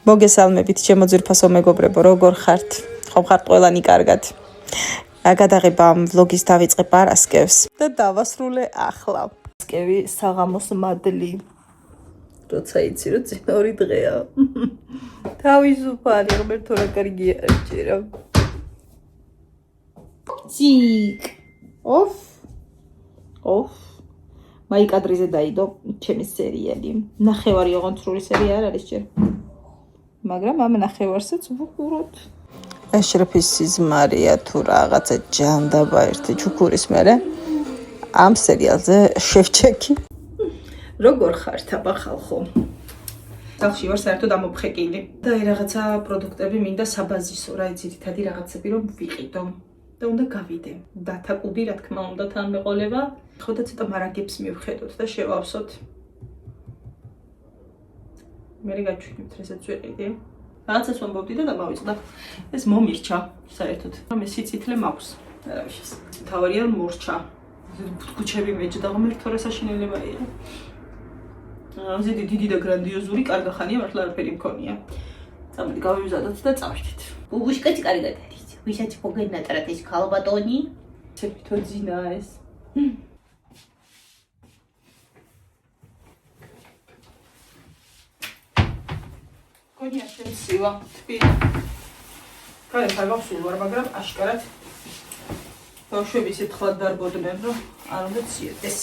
მოგესალმებით ჩემო ძვირფასო მეგობრებო, როგორ ხართ? ხომ ხართ ყველანი კარგად? გადაღება ამ ვლოგის დავიწყე პარასკევს და დავასრულე ახლა. პარასკევი საღამოს მადლი. როცა იცი რომ წინ 2 დღეა. თავისუფალი, ღმერთო რა კარგია ჯერა. ციკ. ოფ. მაი კადრიზე დაიდო ჩემი სერიალი. ნახევარი ოღონდ სრული სერია არ არის ჯერ. მაგრამ ამ ნახევარსაც ვუყუროთ. ეშრეფის სიზმარია თუ რაღაცა ჯანდაბა ერთი ჩუქურის მერე ამ სერიალზე შევჩეკი. როგორ ხართ აბა ხალხო? სახში ვარ საერთოდ ამოფხეკილი და რაღაცა პროდუქტები მინდა საბაზისო, რა ძირითადი რაღაცები რომ ვიყიდო და უნდა გავიდე. დათაკუდი რა თქმა უნდა თან მეყოლება. ხო და ცოტა მარაგებს მივხედოთ და შევავსოთ. მე გაჩვენებთ რასაც ვიყიდი. რაღაცას ვამბობდი და დამავიწყდა. ეს მომირჩა საერთოდ. რომ ეს სიწითლე მაქვს. არა ვიშის. თავარია მორჩა. ქუჩები მეჯდა ღმერთო რა საშინელება იყო. დიდი და გრანდიოზული კარგახანია მართლა არაფერი მქონია. წამოდი გავივზადოთ და წავიდეთ. ბუბუშკაცი კარგად არის. ვისაც მოგენატრათ ეს ქალბატონი. ცეფითო ძინა ეს. გონია შემსივა თბილი. კაი გავსულ ვარ, მაგრამ აშკარად ბავშვები ისეთ ხლად დარბოდნენ, რომ არ უნდა ციოდეს.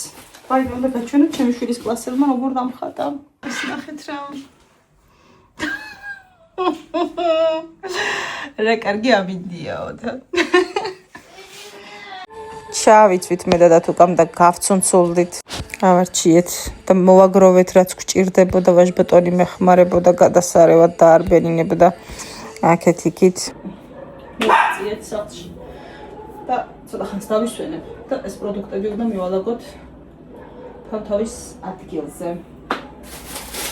ვაი, უნდა გაჩვენოთ ჩემი შვილის კლასელმა როგორ დამხატა. ეს ნახეთ რა. რა კარგი ამინდიაო და. ჩავიცვით მე და თუკამ და გავცუნცულდით. ავარჩიეთ და მოვაგროვეთ რაც გჭირდებოდა, ვაჟბატონი მეხმარებოდა, გადასარევად დაარბენინებდა აქეთ იქით. მიწიეთ სახლში. და ცოტა ხანს დავისვენებ და ეს პროდუქტები უნდა მივალაგოთ თავის ადგილზე.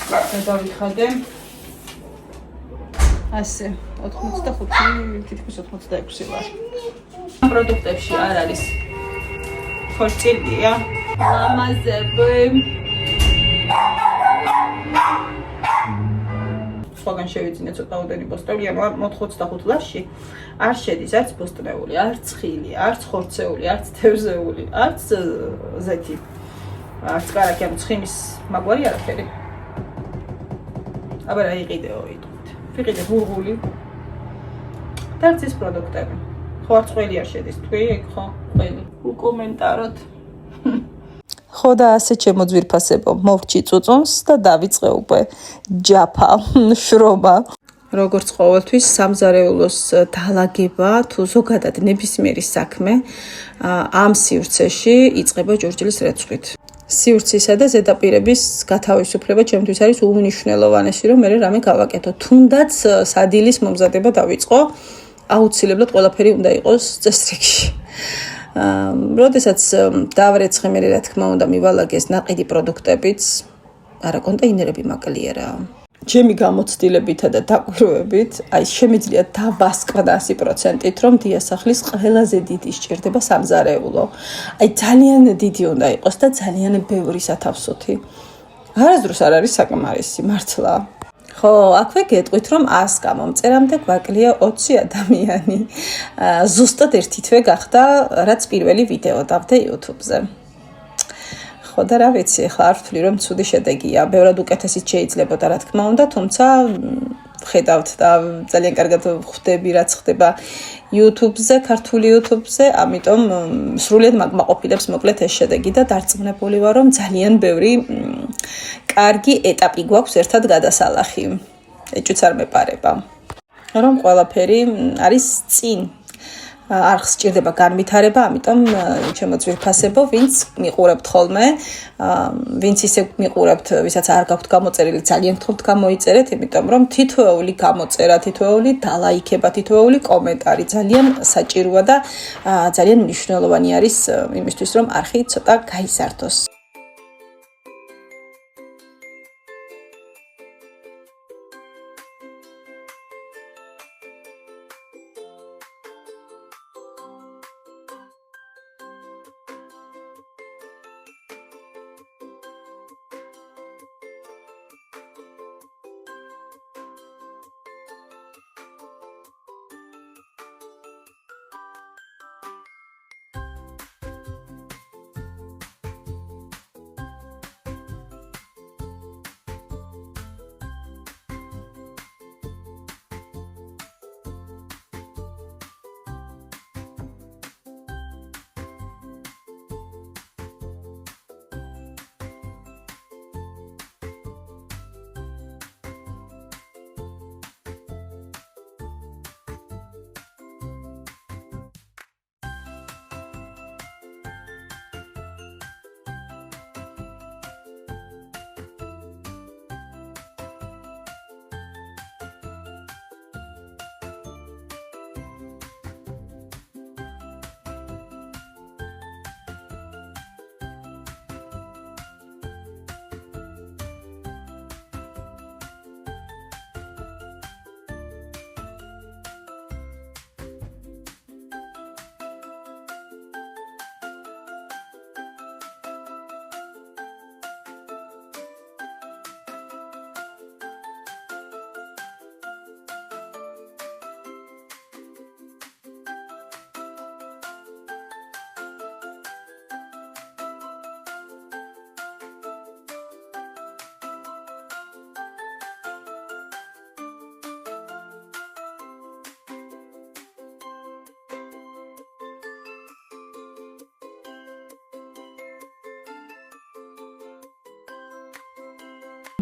და დავიხადე. ასე 85 თითქმის 86 ვარ. პროდუქტებში არ არის ხორცილია. ლამაზები. სხვაგან შევიძინე ცოტა ოდენი პოსტები, მაგრამ 85 ლაშში არ შედის არც პოსტნეული, არც ხილი, არც ხორცეული, არც თევზეული, არც ზეთი. არც კარაკი ამ ცხიმის მაგვარი არაფერი. აბა რა იყიდეო იტყვით. ვიყიდე ბურღული. და არც ის პროდუქტები. ხო არც ყველი არ შედის, თქვი, ეგ ხო, ყველი. უკომენტაროთ. ხო და ასე ჩემო ძვირფასებო, მოვჭი წუწუნს და დავიწყე უკვე ჯაფა, შრომა. როგორც ყოველთვის სამზარეულოს დალაგება თუ ზოგადად ნებისმიერი საქმე ამ სივრცეში იწყება ჯორჯილის რეცხვით. სივრცისა და ზედაპირების გათავისუფლება ჩემთვის არის უმნიშვნელოვანესი, რომ მე რამე გავაკეთო. თუნდაც სადილის მომზადება დავიწყო, აუცილებლად ყველაფერი უნდა იყოს წესრიგში. როდესაც დავრეცხე მე რა თქმა უნდა მივალაგეს ნაყიდი პროდუქტებიც, არა კონტეინერები მაკლიერა. ჩემი გამოცდილებითა და დაკვირვებით, აი შემიძლია დავასკვდა 100%-ით, რომ დიასახლის ყველაზე დიდი სჭირდება სამზარეულო. აი ძალიან დიდი უნდა იყოს და ძალიან ბევრი სათავსოთი. არასდროს არ არის საკმარისი, მართლა. ხო, აქვე გეტყვით, რომ 100 გამომწერამდე გვაკლია 20 ადამიანი. ზუსტად ერთი თვე გახდა, რაც პირველი ვიდეო დავდე YouTube-ზე. ხო და რა ვიცი, ახლა არ ვთვლი, რომ ცუდი შედეგია. ბევრად უკეთესიც შეიძლებოდა, რა თქმა უნდა, თუმცა ხედავთ და ძალიან კარგად ხვდები, რაც ხდება YouTube-ზე, ქართული YouTube-ზე, ამიტომ სრულიად მაგმაყოფილებს მოკლედ ეს შედეგი და დარწმუნებული ვარ, რომ ძალიან ბევრი კარგი ეტაპი გვაქვს ერთად გადასალახი. ეჭვიც არ მეპარება. რომ ყველაფერი არის წინ. არ სჭირდება განვითარება, ამიტომ ჩემო ძვირფასებო, ვინც მიყურებთ ხოლმე, ვინც ისე მიყურებთ, ვისაც არ გაქვთ გამოწერილი, ძალიან გთხოვთ გამოიწერეთ, იმიტომ რომ თითოეული გამოწერა, თითოეული დალაიქება, თითოეული კომენტარი ძალიან საჭიროა და ძალიან მნიშვნელოვანი არის იმისთვის, რომ არხი ცოტა გაიზარდოს.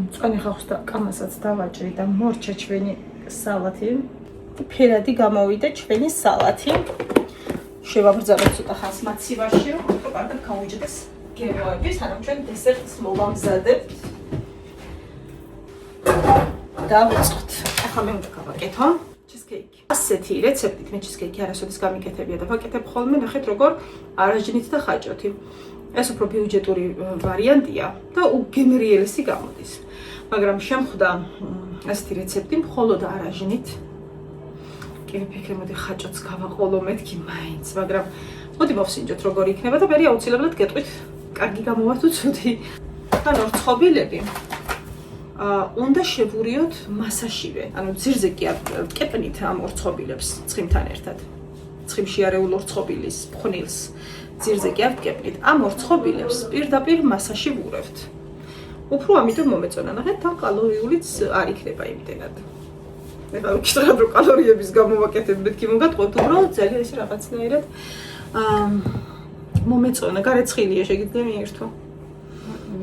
მწვანე ხავსს და კამასაც დავაჭრი და მორჩა ჩვენი სალათი. ფერადი გამოვიდა ჩვენი სალათი. შევაბრძანოთ ცოტა ხანს მაცივარში, რომ კარგად გავუჯდეს გემოები, სანამ ჩვენ დესერტს მოვამზადებთ. დავიწყოთ. ახლა მე უნდა გავაკეთო ჩიზკეიკი. ასეთი რეცეპტით მე ჩიზკეიკი არასოდეს გამიკეთებია და ვაკეთებ ხოლმე, ნახეთ როგორ არაჟინით და ხაჭოთი. ეს უფრო ბიუჯეტური ვარიანტია და უგემრიელესი გამოდის. მაგრამ შემხვდა ასეთი რეცეპტი მხოლოდ არაჟინით. კი ვფიქრე, მოდი ხაჭოც გავაყოლო მეთქი მაინც, მაგრამ მოდი მოვსინჯოთ როგორ იქნება და მე აუცილებლად გეტყვით, კარგი გამოვა თუ ცუდი. ანუ რწყობილები უნდა შევურიოთ მასაშივე, ანუ ძირზე კი არ კეპნით ამ რწყობილებს ცხიმთან ერთად. ცხიმში არეულ რწყობილის ფხვნილს ძირზე კი არ ვკეპნით. ამ რწყობილებს პირდაპირ მასაში ვურევთ. უფრო ამიტომ მომეწონა, ნახეთ, თან კალორიულიც არ იქნება იმდენად. მე გავიქცრავ რომ კალორიების გამოვაკეთებ, მეთქი მოგატყოთ, უბრალოდ ძალიან ისე რაღაცნაირად მომეწონა, გარეცხილია შეგიძლია მიერთო.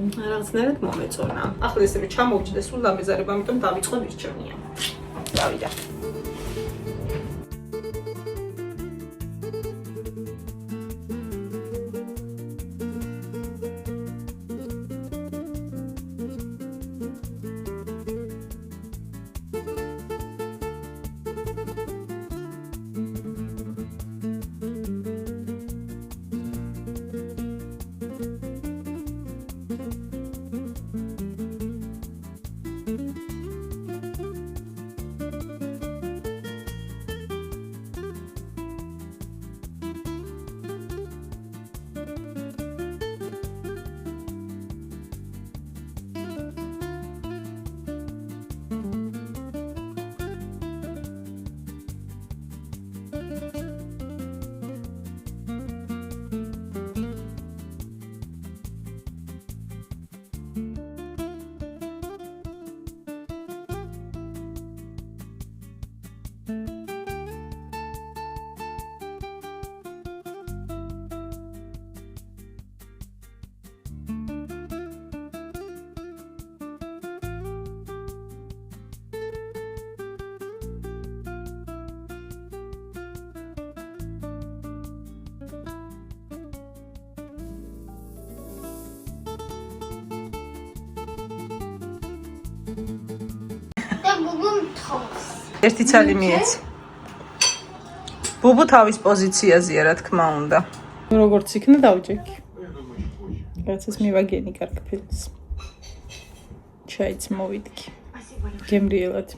რაღაცნაირად მომეწონა. ახლა ესე რომ ჩამოვჯდეს სულ დამეზარება, ამიტომ დავიწყო მირჩევნია. დავიდა. ერთი ცალი მიეც. ბუბუ თავის პოზიციაზეა, რა თქმა უნდა. როგორც იქნა დავჯექი. რაცაც მივაგენი კარგ ფილმს. ჩაიც მოვიდგი. გემრიელად.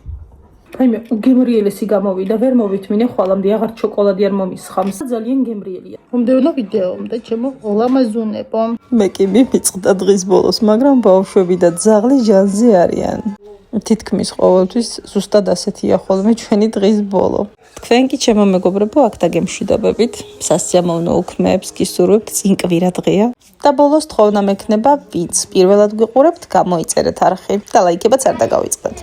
აი მე უგემრიელესი გამოვიდა, ვერ მოვითმინე ხვალამდე აღარ შოკოლადი არ მომისხამს. ძალიან გემრიელია. მომდევნო ვიდეომდე ჩემო ოლამაზუნებო. მე კი მივიწყდა დღის ბოლოს, მაგრამ ბავშვები და ძაღლი ჯანზე არიან. თითქმის ყოველთვის ზუსტად ასეთია ხოლმე ჩვენი დღის ბოლო. თქვენ კი ჩემო მეგობრებო აქ და გემშვიდობებით, სასიამოვნო უქმეებს გისურვებთ წინ კვირა დღეა და ბოლოს თხოვნა მექნება, ვინც პირველად გვიყურებთ, გამოიწერეთ არხი და ლაიქებაც არ დაგავიწყდეთ.